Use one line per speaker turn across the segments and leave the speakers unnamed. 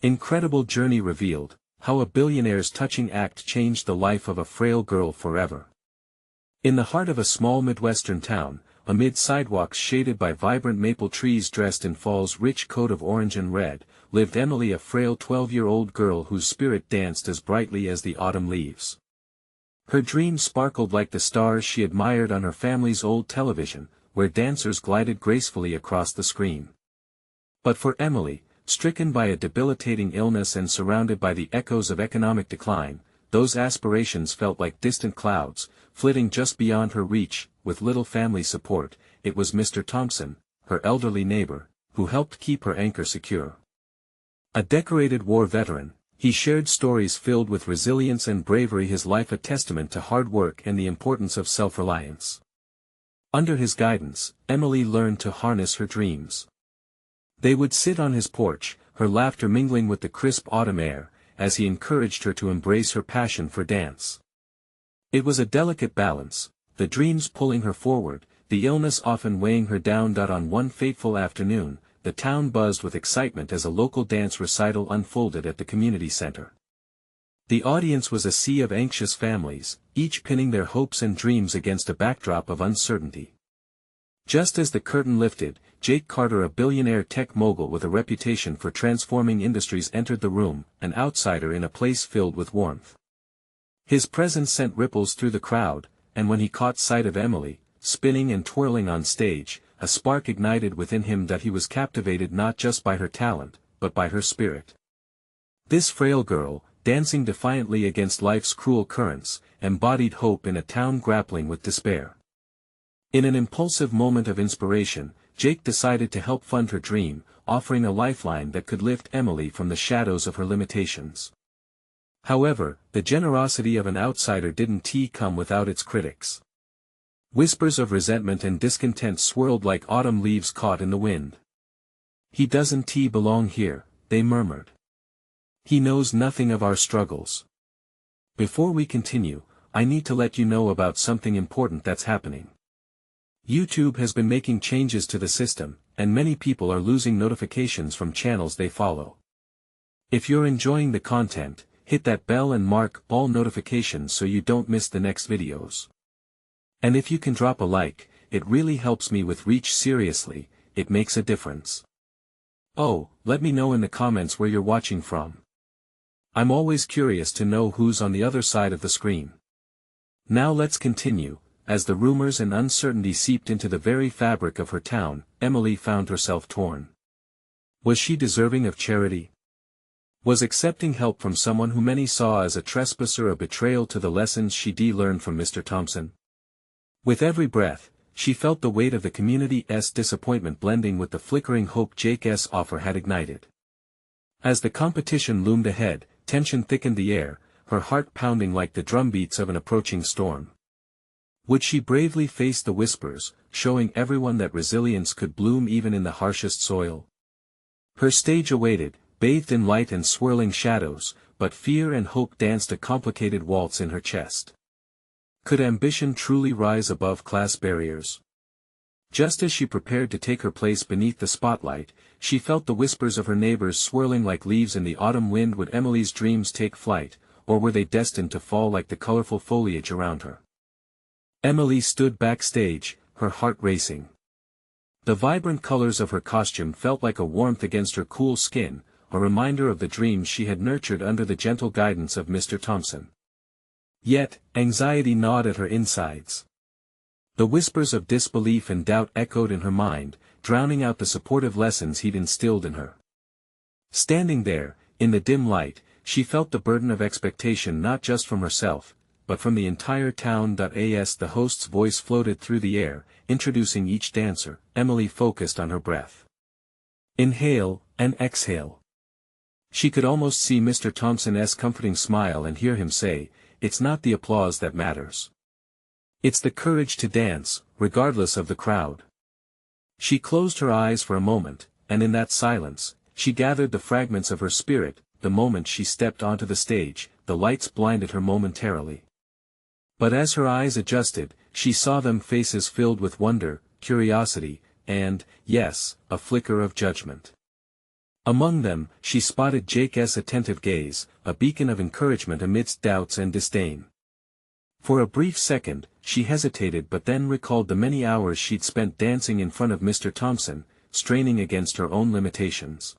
Incredible journey revealed, how a billionaire's touching act changed the life of a frail girl forever. In the heart of a small Midwestern town, amid sidewalks shaded by vibrant maple trees dressed in fall's rich coat of orange and red, lived Emily, a frail 12-year-old girl whose spirit danced as brightly as the autumn leaves. Her dreams sparkled like the stars she admired on her family's old television, where dancers glided gracefully across the screen. But for Emily, stricken by a debilitating illness and surrounded by the echoes of economic decline, those aspirations felt like distant clouds, flitting just beyond her reach. With little family support, it was Mr. Thompson, her elderly neighbor, who helped keep her anchor secure. A decorated war veteran, he shared stories filled with resilience and bravery, his life a testament to hard work and the importance of self-reliance. Under his guidance, Emily learned to harness her dreams. They would sit on his porch, her laughter mingling with the crisp autumn air, as he encouraged her to embrace her passion for dance. It was a delicate balance, the dreams pulling her forward, the illness often weighing her down. On one fateful afternoon, the town buzzed with excitement as a local dance recital unfolded at the community center. The audience was a sea of anxious families, each pinning their hopes and dreams against a backdrop of uncertainty. Just as the curtain lifted, Jake Carter, a billionaire tech mogul with a reputation for transforming industries, entered the room, an outsider in a place filled with warmth. His presence sent ripples through the crowd, and when he caught sight of Emily, spinning and twirling on stage, a spark ignited within him that he was captivated not just by her talent, but by her spirit. This frail girl, dancing defiantly against life's cruel currents, embodied hope in a town grappling with despair. In an impulsive moment of inspiration, Jake decided to help fund her dream, offering a lifeline that could lift Emily from the shadows of her limitations. However, the generosity of an outsider didn't come without its critics. Whispers of resentment and discontent swirled like autumn leaves caught in the wind. "He doesn't belong here," they murmured. "He knows nothing of our struggles." Before we continue, I need to let you know about something important that's happening. YouTube has been making changes to the system, and many people are losing notifications from channels they follow. If you're enjoying the content, hit that bell and mark all notifications so you don't miss the next videos. And if you can drop a like, it really helps me with reach. Seriously, it makes a difference. Oh, let me know in the comments where you're watching from. I'm always curious to know who's on the other side of the screen. Now let's continue. As the rumors and uncertainty seeped into the very fabric of her town, Emily found herself torn. Was she deserving of charity? Was accepting help from someone who many saw as a trespasser a betrayal to the lessons she'd learned from Mr. Thompson? With every breath, she felt the weight of the community's disappointment blending with the flickering hope Jake's offer had ignited. As the competition loomed ahead, tension thickened the air, her heart pounding like the drumbeats of an approaching storm. Would she bravely face the whispers, showing everyone that resilience could bloom even in the harshest soil? Her stage awaited, bathed in light and swirling shadows, but fear and hope danced a complicated waltz in her chest. Could ambition truly rise above class barriers? Just as she prepared to take her place beneath the spotlight, she felt the whispers of her neighbors swirling like leaves in the autumn wind. Would Emily's dreams take flight, or were they destined to fall like the colorful foliage around her? Emily stood backstage, her heart racing. The vibrant colors of her costume felt like a warmth against her cool skin, a reminder of the dreams she had nurtured under the gentle guidance of Mr. Thompson. Yet, anxiety gnawed at her insides. The whispers of disbelief and doubt echoed in her mind, drowning out the supportive lessons he'd instilled in her. Standing there, in the dim light, she felt the burden of expectation not just from herself, but from the entire town. As the host's voice floated through the air, introducing each dancer, Emily focused on her breath. Inhale, and exhale. She could almost see Mr. Thompson's comforting smile and hear him say, "It's not the applause that matters. It's the courage to dance, regardless of the crowd." She closed her eyes for a moment, and in that silence, she gathered the fragments of her spirit. The moment she stepped onto the stage, the lights blinded her momentarily. But as her eyes adjusted, she saw them faces filled with wonder, curiosity, and, yes, a flicker of judgment. Among them, she spotted Jake's attentive gaze, a beacon of encouragement amidst doubts and disdain. For a brief second, she hesitated but then recalled the many hours she'd spent dancing in front of Mr. Thompson, straining against her own limitations.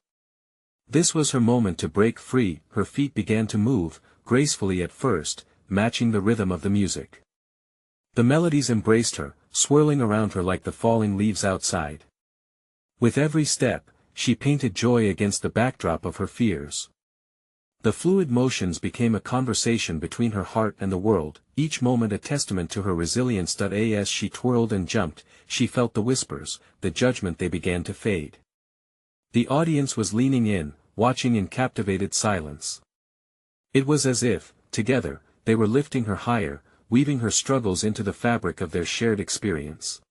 This was her moment to break free. Her feet began to move, gracefully at first, matching the rhythm of the music. The melodies embraced her, swirling around her like the falling leaves outside. With every step, she painted joy against the backdrop of her fears. The fluid motions became a conversation between her heart and the world, each moment a testament to her resilience. As she twirled and jumped, she felt the whispers, the judgment. They began to fade. The audience was leaning in, watching in captivated silence. It was as if, together, they were lifting her higher, weaving her struggles into the fabric of their shared experience.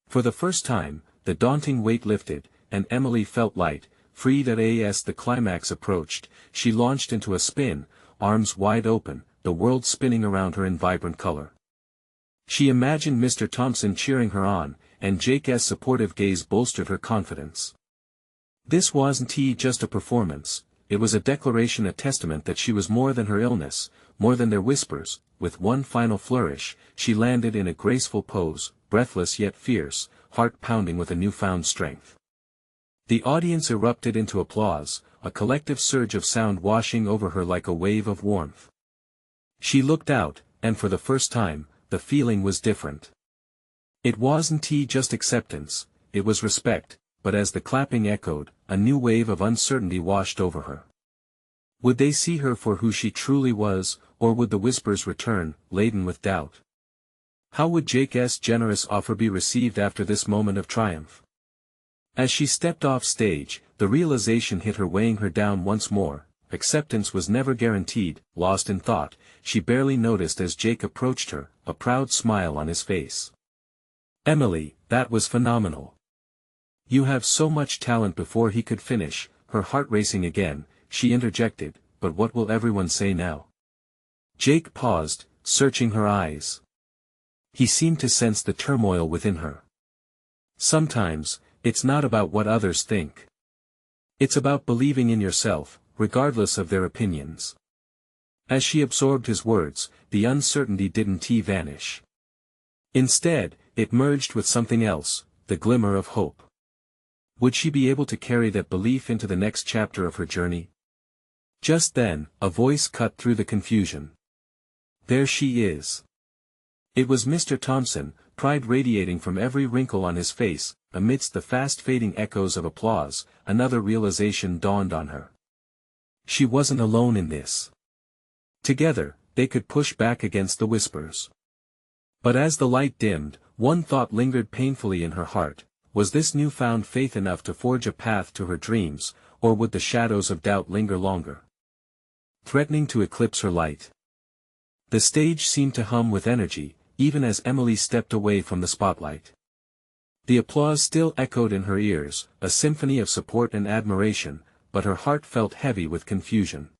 For the first time, the daunting weight lifted, and Emily felt light, free. As the climax approached, she launched into a spin, arms wide open, the world spinning around her in vibrant color. She imagined Mr. Thompson cheering her on, and Jake's supportive gaze bolstered her confidence. This wasn't just a performance, it was a declaration, a testament that she was more than her illness, more than their whispers. With one final flourish, she landed in a graceful pose, breathless yet fierce, heart pounding with a newfound strength. The audience erupted into applause, a collective surge of sound washing over her like a wave of warmth. She looked out, and for the first time, the feeling was different. It wasn't just acceptance, it was respect, but as the clapping echoed, a new wave of uncertainty washed over her. Would they see her for who she truly was, or would the whispers return, laden with doubt? How would Jake's generous offer be received after this moment of triumph? As she stepped off stage, the realization hit her, weighing her down once more. Acceptance was never guaranteed. Lost in thought, she barely noticed as Jake approached her, a proud smile on his face. "Emily, that was phenomenal. You have so much talent." Before he could finish, her heart racing again, she interjected, "But what will everyone say now?" Jake paused, searching her eyes. He seemed to sense the turmoil within her. Sometimes, it's not about what others think. It's about believing in yourself, regardless of their opinions. As she absorbed his words, the uncertainty didn't vanish. Instead, it merged with something else, the glimmer of hope. Would she be able to carry that belief into the next chapter of her journey? Just then, a voice cut through the confusion. "There she is." It was Mr. Thompson, pride radiating from every wrinkle on his face. Amidst the fast-fading echoes of applause, another realization dawned on her. She wasn't alone in this. Together, they could push back against the whispers. But as the light dimmed, one thought lingered painfully in her heart. Was this newfound faith enough to forge a path to her dreams, or would the shadows of doubt linger longer, threatening to eclipse her light? The stage seemed to hum with energy, even as Emily stepped away from the spotlight. The applause still echoed in her ears, a symphony of support and admiration, but her heart felt heavy with confusion.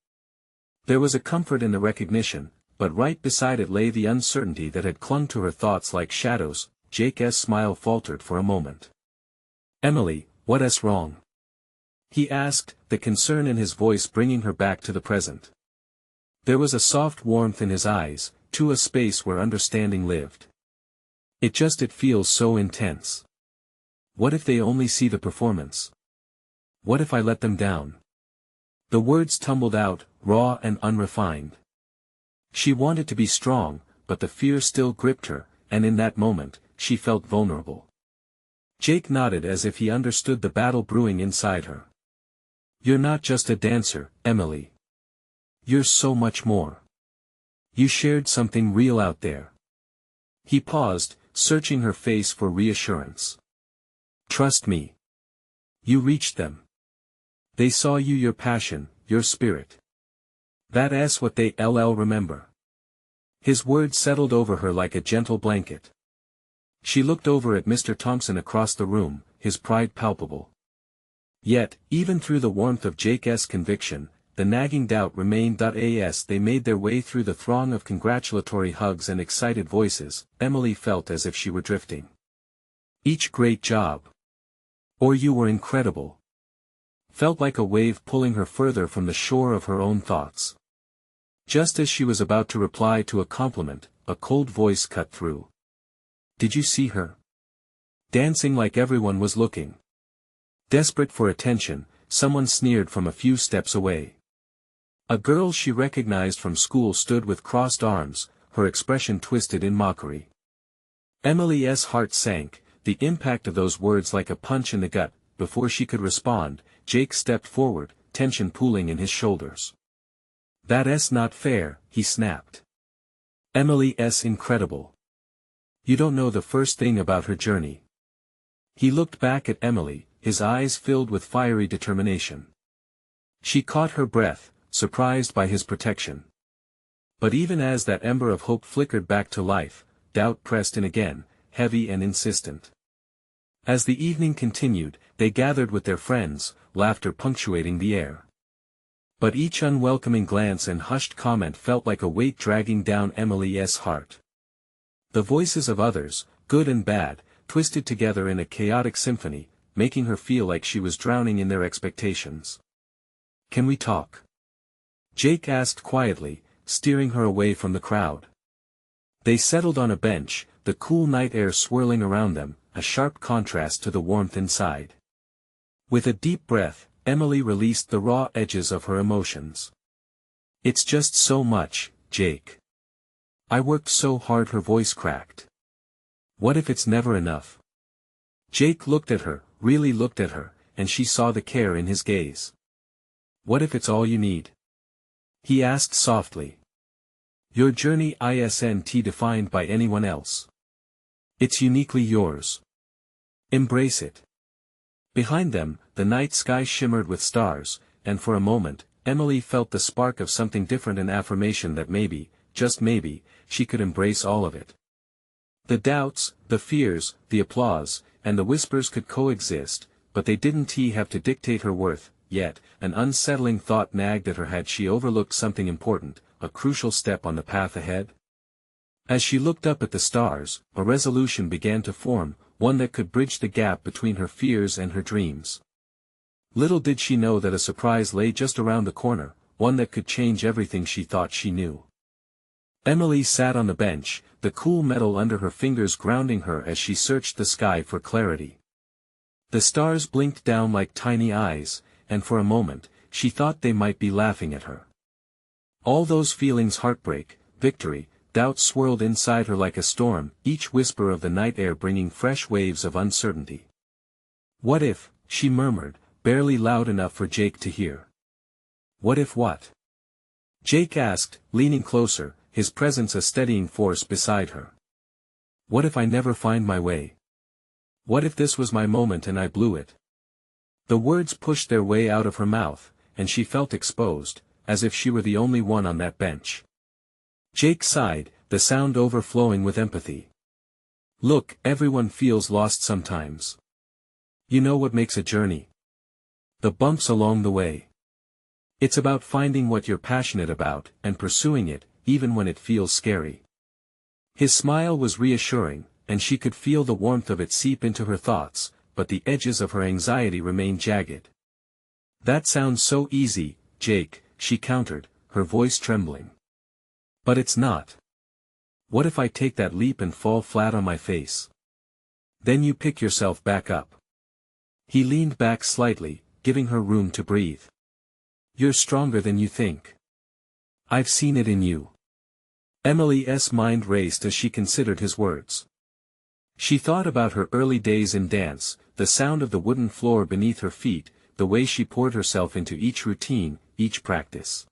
There was a comfort in the recognition, but right beside it lay the uncertainty that had clung to her thoughts like shadows. Jake's smile faltered for a moment. "Emily, what's wrong?" he asked, the concern in his voice bringing her back to the present. There was a soft warmth in his eyes, to a space where understanding lived. It feels so intense. What if they only see the performance? What if I let them down?" The words tumbled out, raw and unrefined. She wanted to be strong, but the fear still gripped her, and in that moment, she felt vulnerable. Jake nodded as if he understood the battle brewing inside her. "You're not just a dancer, Emily. You're so much more. You shared something real out there." He paused, searching her face for reassurance. "Trust me. You reached them. They saw you, your passion, your spirit. That's what they'll remember." His words settled over her like a gentle blanket. She looked over at Mr. Thompson across the room, his pride palpable. Yet, even through the warmth of Jake's conviction, the nagging doubt remained. As they made their way through the throng of congratulatory hugs and excited voices, Emily felt as if she were drifting. "Each great job." Or "You were incredible." felt like a wave pulling her further from the shore of her own thoughts. Just as she was about to reply to a compliment, a cold voice cut through. "Did you see her? Dancing like everyone was looking." Desperate for attention, someone sneered from a few steps away. A girl she recognized from school stood with crossed arms, her expression twisted in mockery. Emily's heart sank, the impact of those words like a punch in the gut. Before she could respond, Jake stepped forward, tension pooling in his shoulders. "That's not fair," he snapped. "Emily's incredible. You don't know the first thing about her journey." He looked back at Emily, his eyes filled with fiery determination. She caught her breath, surprised by his protection. But even as that ember of hope flickered back to life, doubt pressed in again, heavy and insistent. As the evening continued, they gathered with their friends, laughter punctuating the air. But each unwelcoming glance and hushed comment felt like a weight dragging down Emily's heart. The voices of others, good and bad, twisted together in a chaotic symphony, making her feel like she was drowning in their expectations. "Can we talk?" Jake asked quietly, steering her away from the crowd. They settled on a bench, the cool night air swirling around them, a sharp contrast to the warmth inside. With a deep breath, Emily released the raw edges of her emotions. "It's just so much, Jake. I worked so hard." Her voice cracked. "What if it's never enough?" Jake looked at her, really looked at her, and she saw the care in his gaze. "What if it's all you need?" he asked softly. "Your journey isn't defined by anyone else. It's uniquely yours. Embrace it." Behind them, the night sky shimmered with stars, and for a moment, Emily felt the spark of something different, an affirmation that maybe, just maybe, she could embrace all of it. The doubts, the fears, the applause, and the whispers could coexist, but they didn't have to dictate her worth. Yet, an unsettling thought nagged at her. Had she overlooked something important, a crucial step on the path ahead? As she looked up at the stars, a resolution began to form, one that could bridge the gap between her fears and her dreams. Little did she know that a surprise lay just around the corner, one that could change everything she thought she knew. Emily sat on the bench, the cool metal under her fingers grounding her as she searched the sky for clarity. The stars blinked down like tiny eyes, and for a moment, she thought they might be laughing at her. All those feelings, heartbreak, victory, doubt, swirled inside her like a storm, each whisper of the night air bringing fresh waves of uncertainty. "What if," she murmured, barely loud enough for Jake to hear. "What if what?" Jake asked, leaning closer, his presence a steadying force beside her. "What if I never find my way? What if this was my moment and I blew it?" The words pushed their way out of her mouth, and she felt exposed, as if she were the only one on that bench. Jake sighed, the sound overflowing with empathy. "Look, everyone feels lost sometimes. You know what makes a journey? The bumps along the way. It's about finding what you're passionate about, and pursuing it, even when it feels scary." His smile was reassuring, and she could feel the warmth of it seep into her thoughts, but the edges of her anxiety remained jagged. "That sounds so easy, Jake," she countered, her voice trembling. "But it's not. What if I take that leap and fall flat on my face? Then you pick yourself back up." He leaned back slightly, giving her room to breathe. "You're stronger than you think. I've seen it in you." Emily's mind raced as she considered his words. She thought about her early days in dance, the sound of the wooden floor beneath her feet, the way she poured herself into each routine, each practice.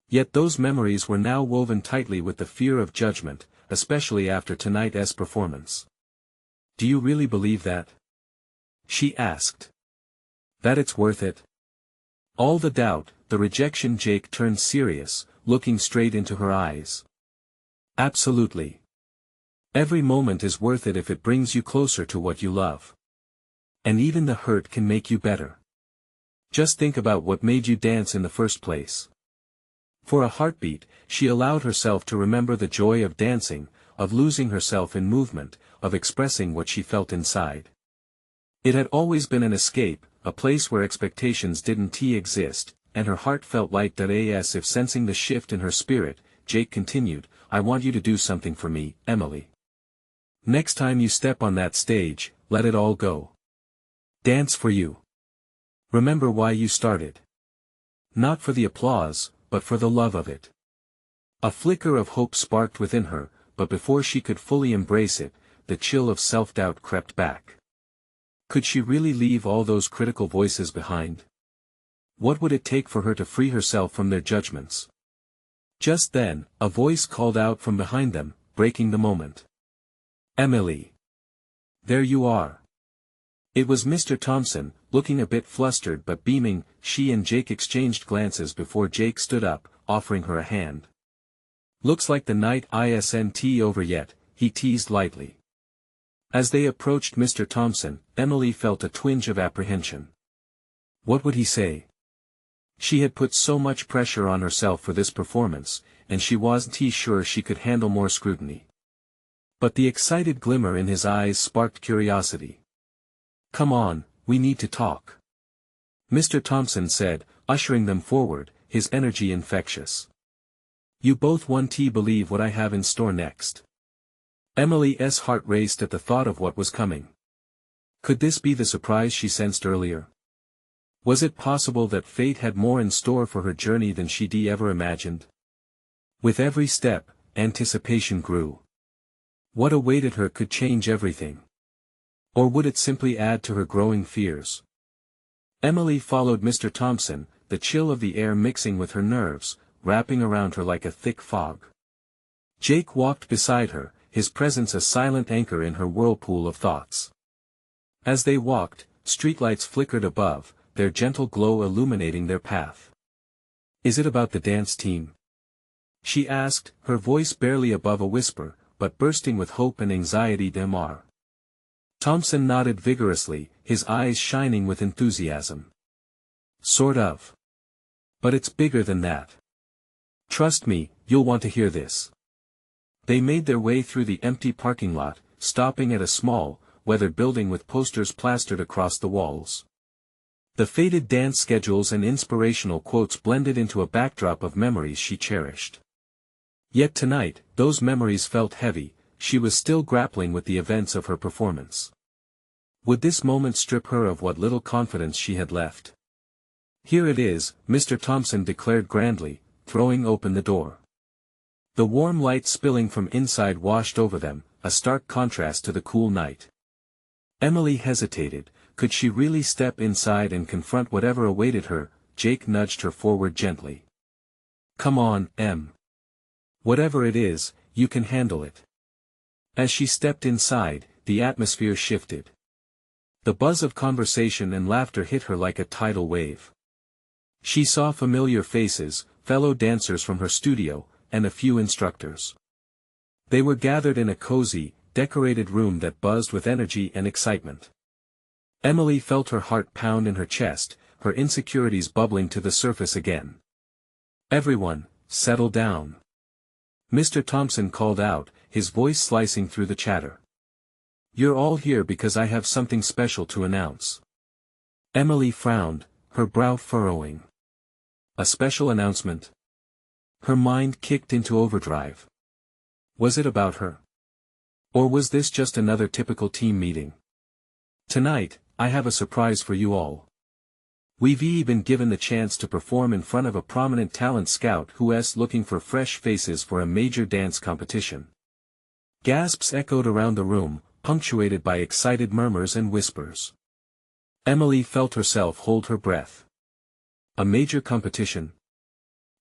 Yet those memories were now woven tightly with the fear of judgment, especially after tonight's performance. "Do you really believe that?" she asked. "That it's worth it?" All the doubt, the rejection. Jake turned serious, looking straight into her eyes. "Absolutely. Every moment is worth it if it brings you closer to what you love. And even the hurt can make you better. Just think about what made you dance in the first place." For a heartbeat, she allowed herself to remember the joy of dancing, of losing herself in movement, of expressing what she felt inside. It had always been an escape, a place where expectations didn't exist, and her heart felt light. As if sensing the shift in her spirit, Jake continued, I want you to do something for me, Emily. Next time you step on that stage, let it all go. Dance for you. Remember why you started. Not for the applause, but for the love of it. A flicker of hope sparked within her, but before she could fully embrace it, the chill of self-doubt crept back. Could she really leave all those critical voices behind? What would it take for her to free herself from their judgments? Just then, a voice called out from behind them, breaking the moment. Emily. There you are. It was Mr. Thompson, looking a bit flustered but beaming. She and Jake exchanged glances before Jake stood up, offering her a hand. Looks like the night isn't over yet, he teased lightly. As they approached Mr. Thompson, Emily felt a twinge of apprehension. What would he say? She had put so much pressure on herself for this performance, and she wasn't sure she could handle more scrutiny. But the excited glimmer in his eyes sparked curiosity. Come on, we need to talk. Mr. Thompson said, ushering them forward, his energy infectious. You both won't believe what I have in store next. Emily's heart raced at the thought of what was coming. Could this be the surprise she sensed earlier? Was it possible that fate had more in store for her journey than she'd ever imagined? With every step, anticipation grew. What awaited her could change everything. Or would it simply add to her growing fears? Emily followed Mr. Thompson, the chill of the air mixing with her nerves, wrapping around her like a thick fog. Jake walked beside her, his presence a silent anchor in her whirlpool of thoughts. As they walked, streetlights flickered above, their gentle glow illuminating their path. Is it about the dance team? She asked, her voice barely above a whisper, but bursting with hope and anxiety. Thompson nodded vigorously, his eyes shining with enthusiasm. Sort of. But it's bigger than that. Trust me, you'll want to hear this. They made their way through the empty parking lot, stopping at a small, weathered building with posters plastered across the walls. The faded dance schedules and inspirational quotes blended into a backdrop of memories she cherished. Yet tonight, those memories felt heavy. She was still grappling with the events of her performance. Would this moment strip her of what little confidence she had left? Here it is, Mr. Thompson declared grandly, throwing open the door. The warm light spilling from inside washed over them, a stark contrast to the cool night. Emily hesitated. Could she really step inside and confront whatever awaited her? Jake nudged her forward gently. Come on, Em. Whatever it is, you can handle it. As she stepped inside, the atmosphere shifted. The buzz of conversation and laughter hit her like a tidal wave. She saw familiar faces, fellow dancers from her studio, and a few instructors. They were gathered in a cozy, decorated room that buzzed with energy and excitement. Emily felt her heart pound in her chest, her insecurities bubbling to the surface again. Everyone, settle down. Mr. Thompson called out, his voice slicing through the chatter. You're all here because I have something special to announce. Emily frowned, her brow furrowing. A special announcement? Her mind kicked into overdrive. Was it about her? Or was this just another typical team meeting? Tonight, I have a surprise for you all. We've been given the chance to perform in front of a prominent talent scout who's looking for fresh faces for a major dance competition. Gasps echoed around the room, punctuated by excited murmurs and whispers. Emily felt herself hold her breath. A major competition?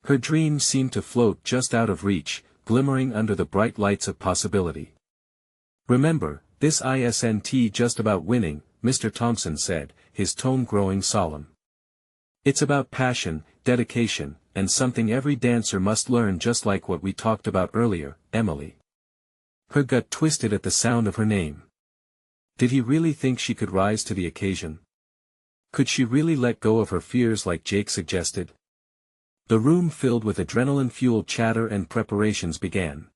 Her dreams seemed to float just out of reach, glimmering under the bright lights of possibility. Remember, this isn't just about winning, Mr. Thompson said, his tone growing solemn. It's about passion, dedication, and something every dancer must learn, just like what we talked about earlier, Emily. Her gut twisted at the sound of her name. Did he really think she could rise to the occasion? Could she really let go of her fears like Jake suggested? The room filled with adrenaline-fueled chatter and preparations began.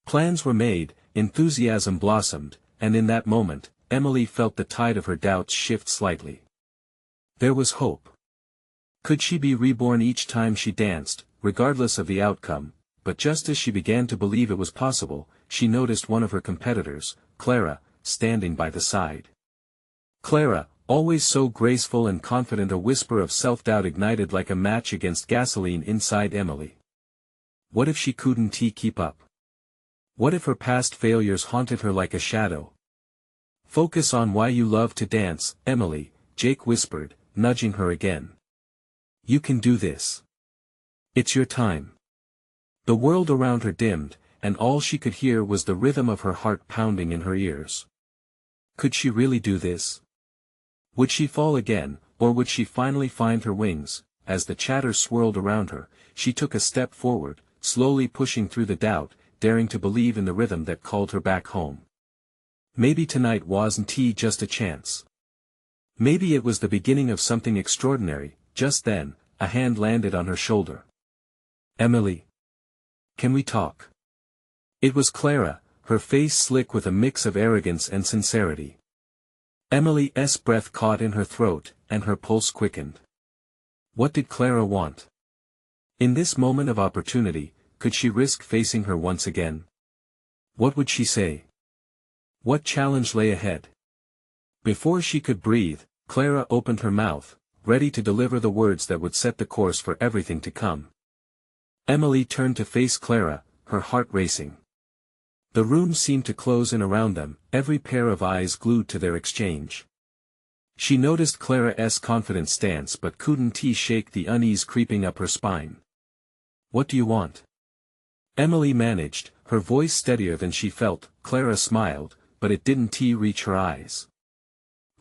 Plans were made, enthusiasm blossomed, and in that moment, Emily felt the tide of her doubts shift slightly. There was hope. Could she be reborn each time she danced, regardless of the outcome? But just as she began to believe it was possible, she noticed one of her competitors, Clara, standing by the side. Clara, always so graceful and confident, a whisper of self-doubt ignited like a match against gasoline inside Emily. What if she couldn't keep up? What if her past failures haunted her like a shadow? Focus on why you love to dance, Emily, Jake whispered, nudging her again. You can do this. It's your time. The world around her dimmed, and all she could hear was the rhythm of her heart pounding in her ears. Could she really do this? Would she fall again, or would she finally find her wings? As the chatter swirled around her, she took a step forward, slowly pushing through the doubt, daring to believe in the rhythm that called her back home. Maybe tonight wasn't just a chance. Maybe it was the beginning of something extraordinary. Just then, a hand landed on her shoulder. Emily. Can we talk? It was Clara, her face slick with a mix of arrogance and sincerity. Emily's breath caught in her throat, and her pulse quickened. What did Clara want? In this moment of opportunity, could she risk facing her once again? What would she say? What challenge lay ahead? Before she could breathe, Clara opened her mouth, ready to deliver the words that would set the course for everything to come. Emily turned to face Clara, her heart racing. The room seemed to close in around them, every pair of eyes glued to their exchange. She noticed Clara's confident stance but couldn't shake the unease creeping up her spine. What do you want? Emily managed, her voice steadier than she felt. Clara smiled, but it didn't reach her eyes.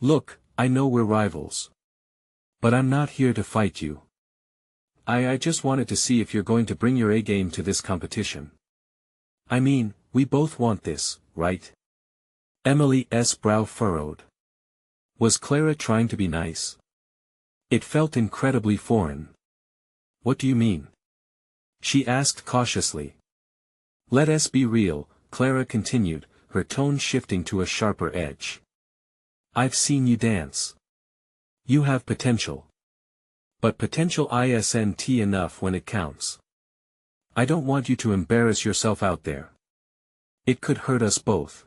Look, I know we're rivals. But I'm not here to fight you. I just wanted to see if you're going to bring your A-game to this competition. I mean, we both want this, right? Emily's brow furrowed. Was Clara trying to be nice? It felt incredibly foreign. What do you mean? She asked cautiously. Let us be real, Clara continued, her tone shifting to a sharper edge. I've seen you dance. You have potential. But potential isn't enough when it counts. I don't want you to embarrass yourself out there. It could hurt us both.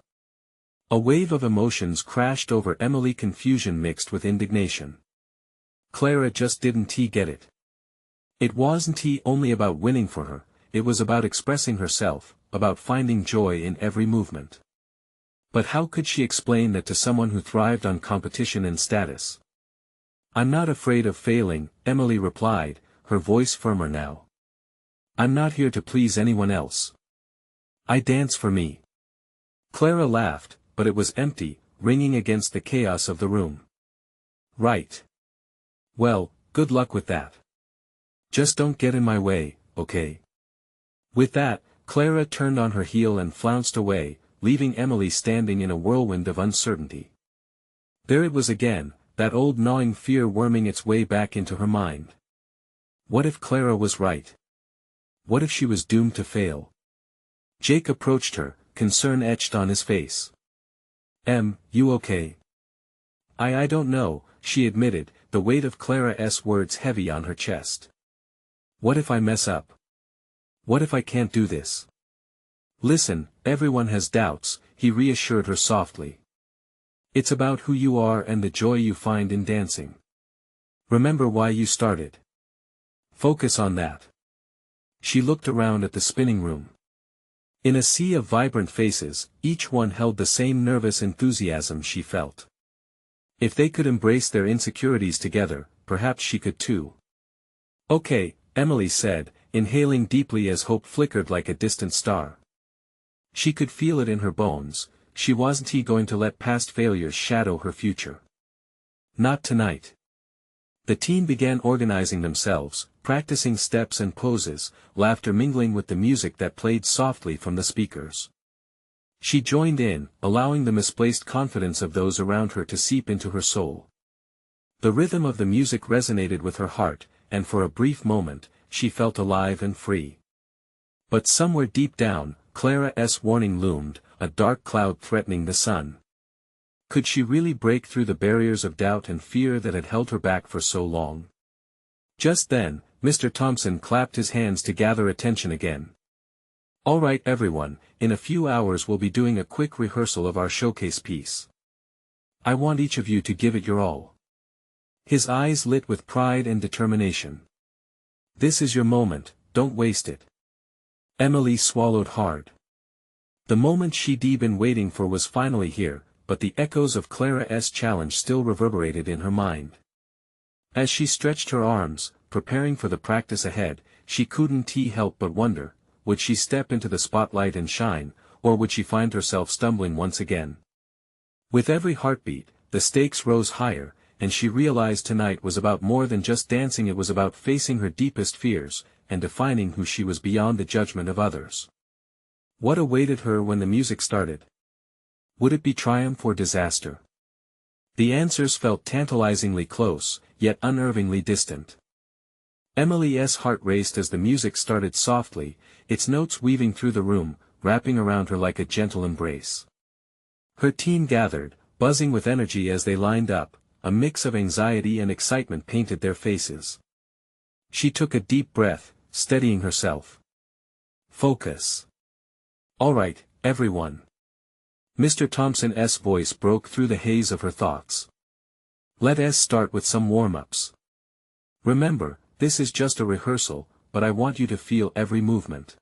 A wave of emotions crashed over Emily, confusion mixed with indignation. Clara just didn't get it. It wasn't only about winning for her, it was about expressing herself, about finding joy in every movement. But how could she explain that to someone who thrived on competition and status? I'm not afraid of failing, Emily replied, her voice firmer now. I'm not here to please anyone else. I dance for me. Clara laughed, but it was empty, ringing against the chaos of the room. Right. Well, good luck with that. Just don't get in my way, okay? With that, Clara turned on her heel and flounced away, leaving Emily standing in a whirlwind of uncertainty. There it was again, that old gnawing fear worming its way back into her mind. What if Clara was right? What if she was doomed to fail? Jake approached her, concern etched on his face. You okay? I don't know, she admitted, the weight of Clara's words heavy on her chest. What if I mess up? What if I can't do this? Listen, everyone has doubts, he reassured her softly. It's about who you are and the joy you find in dancing. Remember why you started. Focus on that. She looked around at the spinning room. In a sea of vibrant faces, each one held the same nervous enthusiasm she felt. If they could embrace their insecurities together, perhaps she could too. Okay, Emily said, inhaling deeply as hope flickered like a distant star. She could feel it in her bones. She wasn't going to let past failures shadow her future. Not tonight. The team began organizing themselves, practicing steps and poses, laughter mingling with the music that played softly from the speakers. She joined in, allowing the misplaced confidence of those around her to seep into her soul. The rhythm of the music resonated with her heart, and for a brief moment, she felt alive and free. But somewhere deep down, Clara's warning loomed, a dark cloud threatening the sun. Could she really break through the barriers of doubt and fear that had held her back for so long? Just then, Mr. Thompson clapped his hands to gather attention again. "All right everyone, in a few hours we'll be doing a quick rehearsal of our showcase piece. I want each of you to give it your all." His eyes lit with pride and determination. "This is your moment, don't waste it." Emily swallowed hard. The moment she'd been waiting for was finally here, but the echoes of Clara's challenge still reverberated in her mind. As she stretched her arms, preparing for the practice ahead, she couldn't help but wonder, would she step into the spotlight and shine, or would she find herself stumbling once again? With every heartbeat, the stakes rose higher, and she realized tonight was about more than just dancing. It was about facing her deepest fears, and defining who she was beyond the judgment of others. What awaited her when the music started? Would it be triumph or disaster? The answers felt tantalizingly close, yet unnervingly distant. Emily's heart raced as the music started softly, its notes weaving through the room, wrapping around her like a gentle embrace. Her team gathered, buzzing with energy as they lined up, a mix of anxiety and excitement painted their faces. She took a deep breath, steadying herself. "Focus. All right, everyone." Mr. Thompson's voice broke through the haze of her thoughts. "Let's start with some warm-ups. Remember, this is just a rehearsal, but I want you to feel every movement."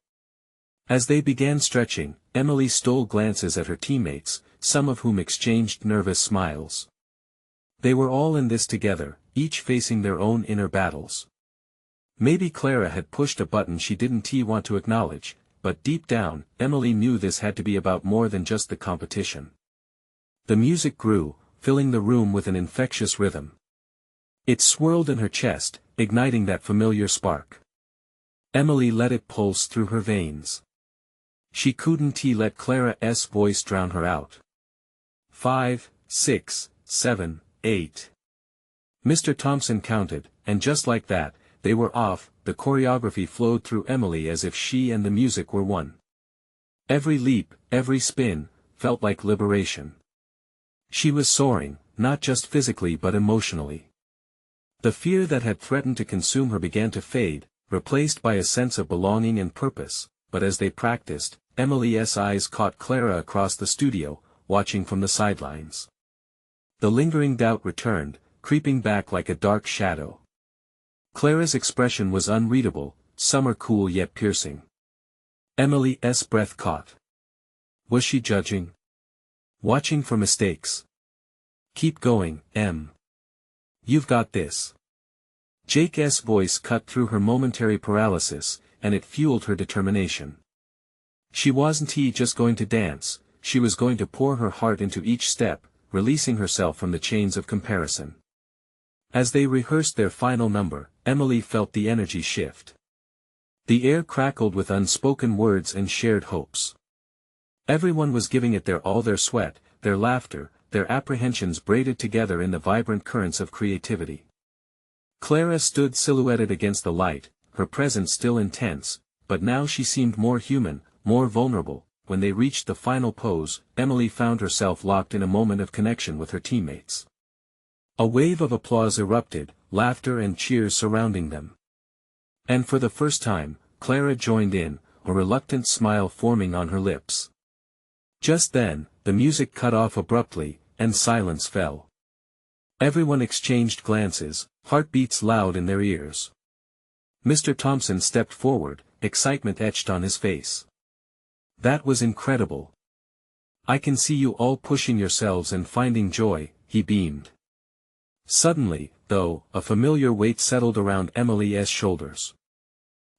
As they began stretching, Emily stole glances at her teammates, some of whom exchanged nervous smiles. They were all in this together, each facing their own inner battles. Maybe Clara had pushed a button she didn't want to acknowledge, but deep down, Emily knew this had to be about more than just the competition. The music grew, filling the room with an infectious rhythm. It swirled in her chest, igniting that familiar spark. Emily let it pulse through her veins. She couldn't let Clara's voice drown her out. 5, 6, 7, 8. Mr. Thompson counted, and just like that, they were off. The choreography flowed through Emily as if she and the music were one. Every leap, every spin, felt like liberation. She was soaring, not just physically but emotionally. The fear that had threatened to consume her began to fade, replaced by a sense of belonging and purpose, but as they practiced, Emily's eyes caught Clara across the studio, watching from the sidelines. The lingering doubt returned, creeping back like a dark shadow. Clara's expression was unreadable, summer cool yet piercing. Emily's breath caught. Was she judging? Watching for mistakes? "Keep going, Em. You've got this." Jake's voice cut through her momentary paralysis, and it fueled her determination. She wasn't just going to dance, she was going to pour her heart into each step, releasing herself from the chains of comparison. As they rehearsed their final number, Emily felt the energy shift. The air crackled with unspoken words and shared hopes. Everyone was giving it all, their sweat, their laughter, their apprehensions braided together in the vibrant currents of creativity. Clara stood silhouetted against the light, her presence still intense, but now she seemed more human, more vulnerable. When they reached the final pose, Emily found herself locked in a moment of connection with her teammates. A wave of applause erupted, laughter and cheers surrounding them. And for the first time, Clara joined in, a reluctant smile forming on her lips. Just then, the music cut off abruptly, and silence fell. Everyone exchanged glances, heartbeats loud in their ears. Mr. Thompson stepped forward, excitement etched on his face. "That was incredible. I can see you all pushing yourselves and finding joy," he beamed. Suddenly, though, a familiar weight settled around Emily's shoulders.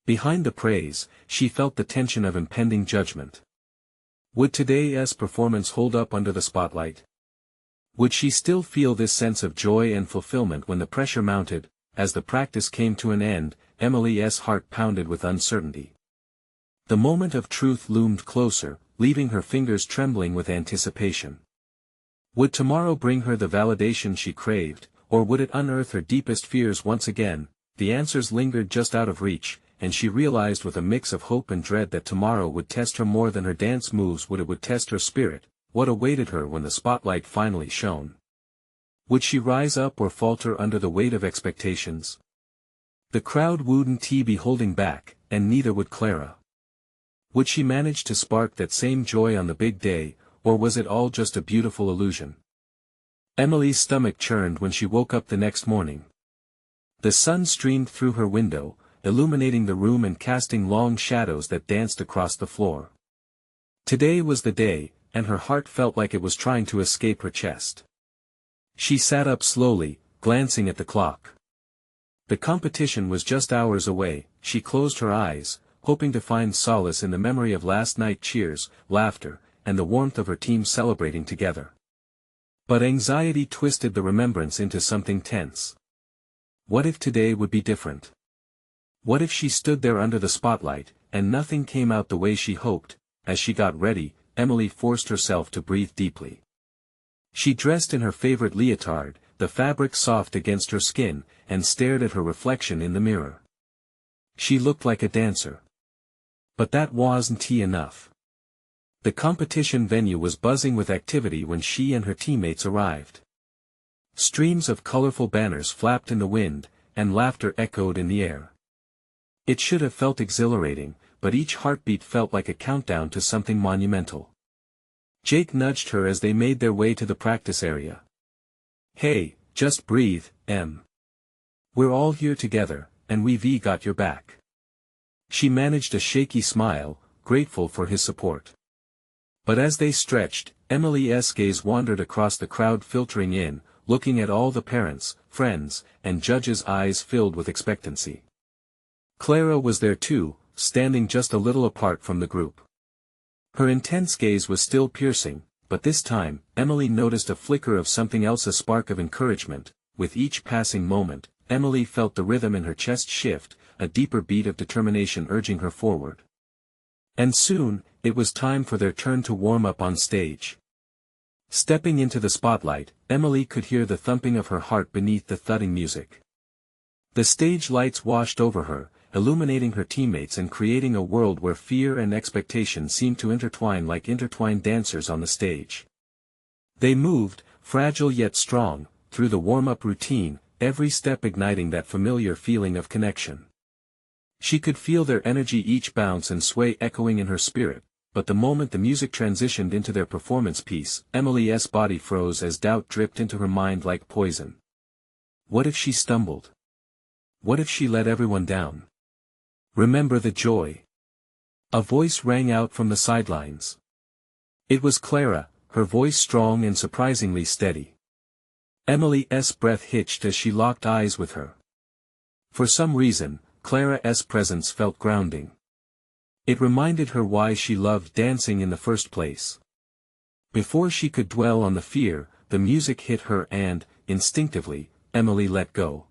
Behind the praise, she felt the tension of impending judgment. Would today's performance hold up under the spotlight? Would she still feel this sense of joy and fulfillment when the pressure mounted? As the practice came to an end, Emily's heart pounded with uncertainty. The moment of truth loomed closer, leaving her fingers trembling with anticipation. Would tomorrow bring her the validation she craved, or would it unearth her deepest fears once again? The answers lingered just out of reach, and she realized with a mix of hope and dread that tomorrow would test her more than her dance moves would. It would test her spirit, what awaited her when the spotlight finally shone? Would she rise up or falter under the weight of expectations? The crowd wouldn't be holding back, and neither would Clara. Would she manage to spark that same joy on the big day, or was it all just a beautiful illusion? Emily's stomach churned when she woke up the next morning. The sun streamed through her window, illuminating the room and casting long shadows that danced across the floor. Today was the day, and her heart felt like it was trying to escape her chest. She sat up slowly, glancing at the clock. The competition was just hours away. She closed her eyes, hoping to find solace in the memory of last night's cheers, laughter, and the warmth of her team celebrating together. But anxiety twisted the remembrance into something tense. What if today would be different? What if she stood there under the spotlight, and nothing came out the way she hoped? As she got ready, Emily forced herself to breathe deeply. She dressed in her favorite leotard, the fabric soft against her skin, and stared at her reflection in the mirror. She looked like a dancer. But that wasn't enough. The competition venue was buzzing with activity when she and her teammates arrived. Streams of colorful banners flapped in the wind, and laughter echoed in the air. It should have felt exhilarating, but each heartbeat felt like a countdown to something monumental. Jake nudged her as they made their way to the practice area. "Hey, just breathe, Em. We're all here together, and we've got your back." She managed a shaky smile, grateful for his support. But as they stretched, Emily's gaze wandered across the crowd filtering in, looking at all the parents, friends, and judges' eyes filled with expectancy. Clara was there too, standing just a little apart from the group. Her intense gaze was still piercing, but this time, Emily noticed a flicker of something else, a spark of encouragement. With each passing moment, Emily felt the rhythm in her chest shift, a deeper beat of determination urging her forward. And soon, it was time for their turn to warm up on stage. Stepping into the spotlight, Emily could hear the thumping of her heart beneath the thudding music. The stage lights washed over her, illuminating her teammates and creating a world where fear and expectation seemed to intertwine like intertwined dancers on the stage. They moved, fragile yet strong, through the warm-up routine, every step igniting that familiar feeling of connection. She could feel their energy, each bounce and sway echoing in her spirit, but the moment the music transitioned into their performance piece, Emily's body froze as doubt dripped into her mind like poison. What if she stumbled? What if she let everyone down? "Remember the joy." A voice rang out from the sidelines. It was Clara, her voice strong and surprisingly steady. Emily's breath hitched as she locked eyes with her. For some reason, Clara's presence felt grounding. It reminded her why she loved dancing in the first place. Before she could dwell on the fear, the music hit her and, instinctively, Emily let go.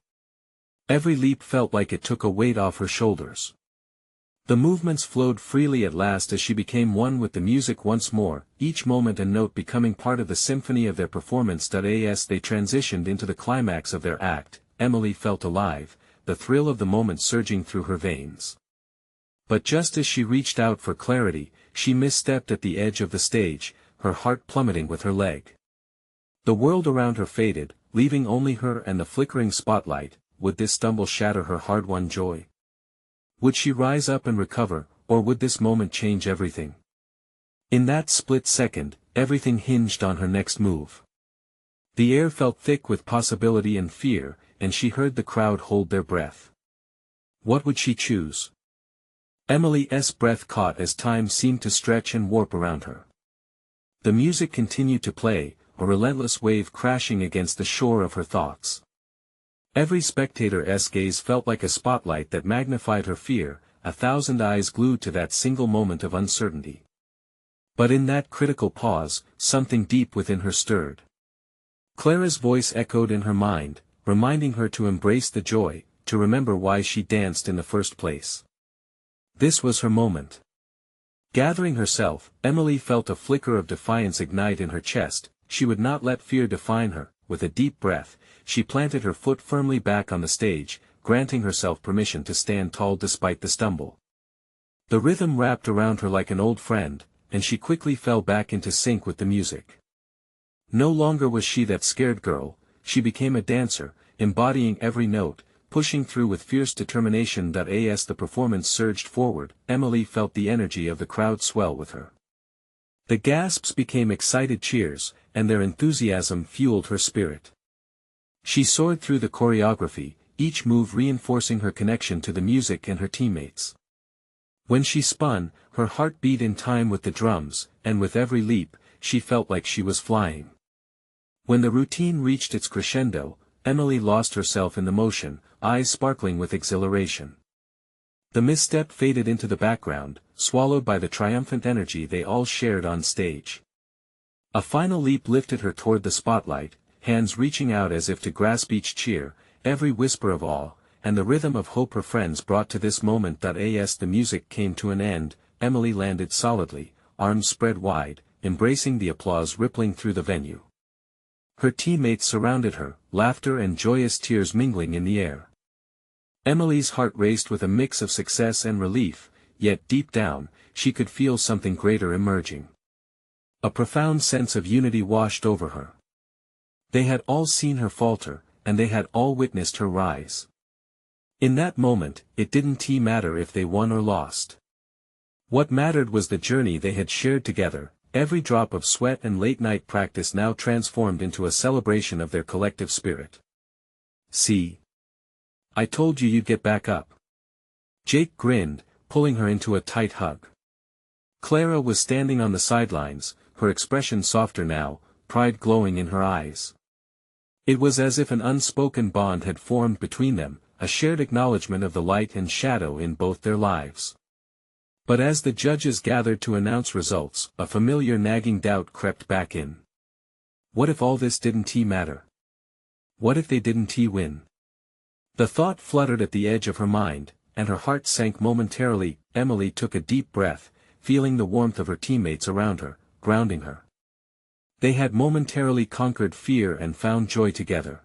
Every leap felt like it took a weight off her shoulders. The movements flowed freely at last as she became one with the music once more, each moment and note becoming part of the symphony of their performance. As they transitioned into the climax of their act, Emily felt alive, the thrill of the moment surging through her veins. But just as she reached out for clarity, she misstepped at the edge of the stage, her heart plummeting with her leg. The world around her faded, leaving only her and the flickering spotlight. Would this stumble shatter her hard-won joy? Would she rise up and recover, or would this moment change everything? In that split second, everything hinged on her next move. The air felt thick with possibility and fear, and she heard the crowd hold their breath. What would she choose? Emily's breath caught as time seemed to stretch and warp around her. The music continued to play, a relentless wave crashing against the shore of her thoughts. Every spectator's gaze felt like a spotlight that magnified her fear, 1,000 eyes glued to that single moment of uncertainty. But in that critical pause, something deep within her stirred. Clara's voice echoed in her mind, reminding her to embrace the joy, to remember why she danced in the first place. This was her moment. Gathering herself, Emily felt a flicker of defiance ignite in her chest. She would not let fear define her. With a deep breath, she planted her foot firmly back on the stage, granting herself permission to stand tall despite the stumble. The rhythm wrapped around her like an old friend, and she quickly fell back into sync with the music. No longer was she that scared girl, she became a dancer, embodying every note, pushing through with fierce determination. As the performance surged forward, Emily felt the energy of the crowd swell with her. The gasps became excited cheers, and their enthusiasm fueled her spirit. She soared through the choreography, each move reinforcing her connection to the music and her teammates. When she spun, her heart beat in time with the drums, and with every leap, she felt like she was flying. When the routine reached its crescendo, Emily lost herself in the motion, eyes sparkling with exhilaration. The misstep faded into the background, swallowed by the triumphant energy they all shared on stage. A final leap lifted her toward the spotlight, hands reaching out as if to grasp each cheer, every whisper of awe, and the rhythm of hope her friends brought to this moment. As the music came to an end, Emily landed solidly, arms spread wide, embracing the applause rippling through the venue. Her teammates surrounded her, laughter and joyous tears mingling in the air. Emily's heart raced with a mix of success and relief, yet deep down, she could feel something greater emerging. A profound sense of unity washed over her. They had all seen her falter, and they had all witnessed her rise. In that moment, it didn't matter if they won or lost. What mattered was the journey they had shared together, every drop of sweat and late-night practice now transformed into a celebration of their collective spirit. "See? I told you you'd get back up." Jake grinned, pulling her into a tight hug. Clara was standing on the sidelines, her expression softer now, pride glowing in her eyes. It was as if an unspoken bond had formed between them, a shared acknowledgement of the light and shadow in both their lives. But as the judges gathered to announce results, a familiar nagging doubt crept back in. What if all this didn't matter? What if they didn't win? The thought fluttered at the edge of her mind, and her heart sank momentarily. Emily took a deep breath, feeling the warmth of her teammates around her, grounding her. They had momentarily conquered fear and found joy together.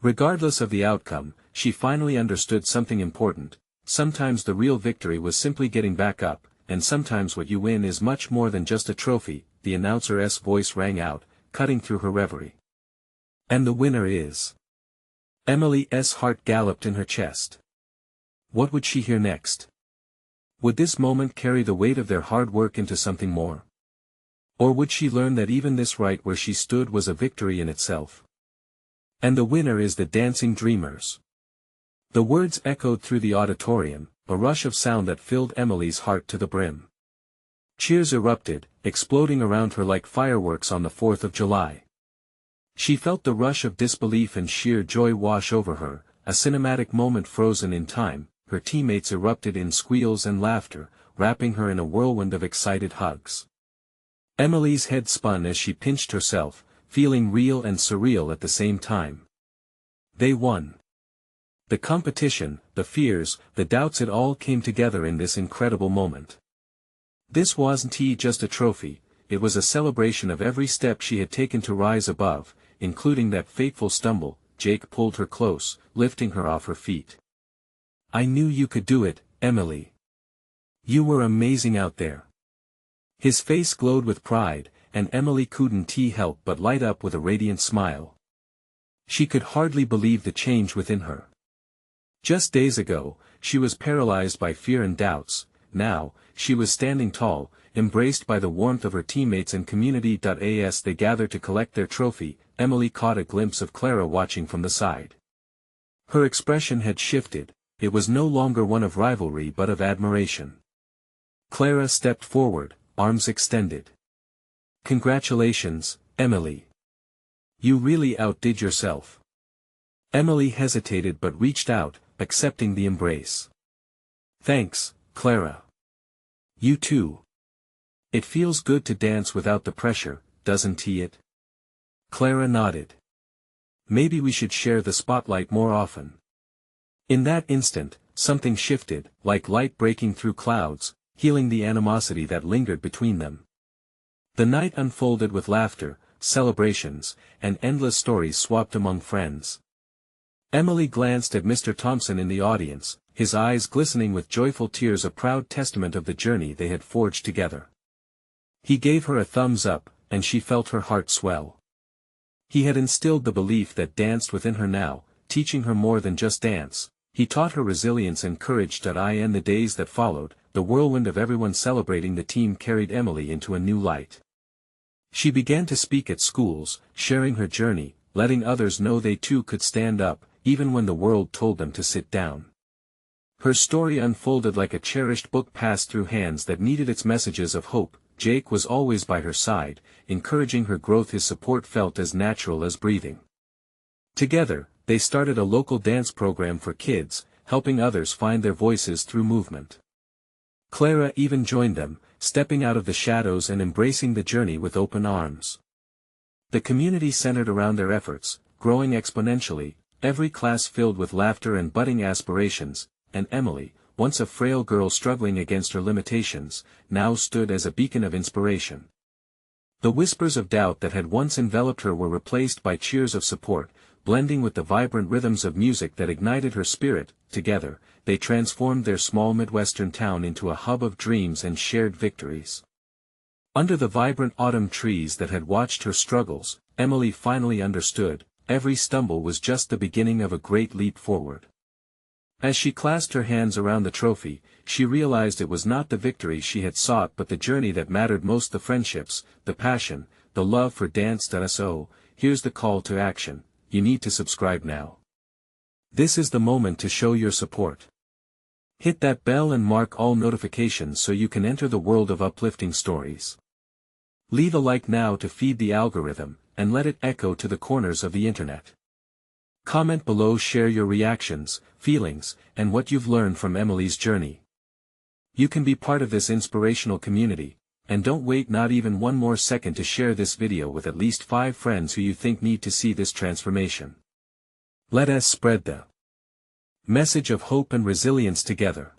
Regardless of the outcome, she finally understood something important. Sometimes the real victory was simply getting back up, and sometimes what you win is much more than just a trophy. The announcer's voice rang out, cutting through her reverie. And the winner is... Emily's heart galloped in her chest. What would she hear next? Would this moment carry the weight of their hard work into something more? Or would she learn that even this right where she stood was a victory in itself? And the winner is the Dancing Dreamers. The words echoed through the auditorium, a rush of sound that filled Emily's heart to the brim. Cheers erupted, exploding around her like fireworks on the 4th of July. She felt the rush of disbelief and sheer joy wash over her, a cinematic moment frozen in time. Her teammates erupted in squeals and laughter, wrapping her in a whirlwind of excited hugs. Emily's head spun as she pinched herself, feeling real and surreal at the same time. They won. The competition, the fears, the doubts, it all came together in this incredible moment. This wasn't just a trophy, it was a celebration of every step she had taken to rise above, including that fateful stumble. Jake pulled her close, lifting her off her feet. "I knew you could do it, Emily. You were amazing out there." His face glowed with pride, and Emily couldn't help but light up with a radiant smile. She could hardly believe the change within her. Just days ago, she was paralyzed by fear and doubts. Now, she was standing tall, embraced by the warmth of her teammates and community. As they gathered to collect their trophy, Emily caught a glimpse of Clara watching from the side. Her expression had shifted, it was no longer one of rivalry but of admiration. Clara stepped forward, arms extended. "Congratulations, Emily. You really outdid yourself." Emily hesitated but reached out, accepting the embrace. "Thanks, Clara. You too. It feels good to dance without the pressure, doesn't it?" Clara nodded. "Maybe we should share the spotlight more often." In that instant, something shifted, like light breaking through clouds, healing the animosity that lingered between them. The night unfolded with laughter, celebrations, and endless stories swapped among friends. Emily glanced at Mr. Thompson in the audience, his eyes glistening with joyful tears, a proud testament of the journey they had forged together. He gave her a thumbs up, and she felt her heart swell. He had instilled the belief that danced within her now, teaching her more than just dance. He taught her resilience and courage. In the days that followed, the whirlwind of everyone celebrating the team carried Emily into a new light. She began to speak at schools, sharing her journey, letting others know they too could stand up, even when the world told them to sit down. Her story unfolded like a cherished book passed through hands that needed its messages of hope. Jake was always by her side, encouraging her growth. His support felt as natural as breathing. Together, they started a local dance program for kids, helping others find their voices through movement. Clara even joined them, stepping out of the shadows and embracing the journey with open arms. The community centered around their efforts, growing exponentially, every class filled with laughter and budding aspirations, and Emily, once a frail girl struggling against her limitations, now stood as a beacon of inspiration. The whispers of doubt that had once enveloped her were replaced by cheers of support, blending with the vibrant rhythms of music that ignited her spirit. Together, they transformed their small Midwestern town into a hub of dreams and shared victories. Under the vibrant autumn trees that had watched her struggles, Emily finally understood, every stumble was just the beginning of a great leap forward. As she clasped her hands around the trophy, she realized it was not the victory she had sought but the journey that mattered most, the friendships, the passion, the love for dance. So, here's the call to action, you need to subscribe now. This is the moment to show your support. Hit that bell and mark all notifications so you can enter the world of uplifting stories. Leave a like now to feed the algorithm, and let it echo to the corners of the internet. Comment below, share your reactions, feelings, and what you've learned from Emily's journey. You can be part of this inspirational community, and don't wait not even one more second to share this video with at least 5 friends who you think need to see this transformation. Let us spread the message of hope and resilience together.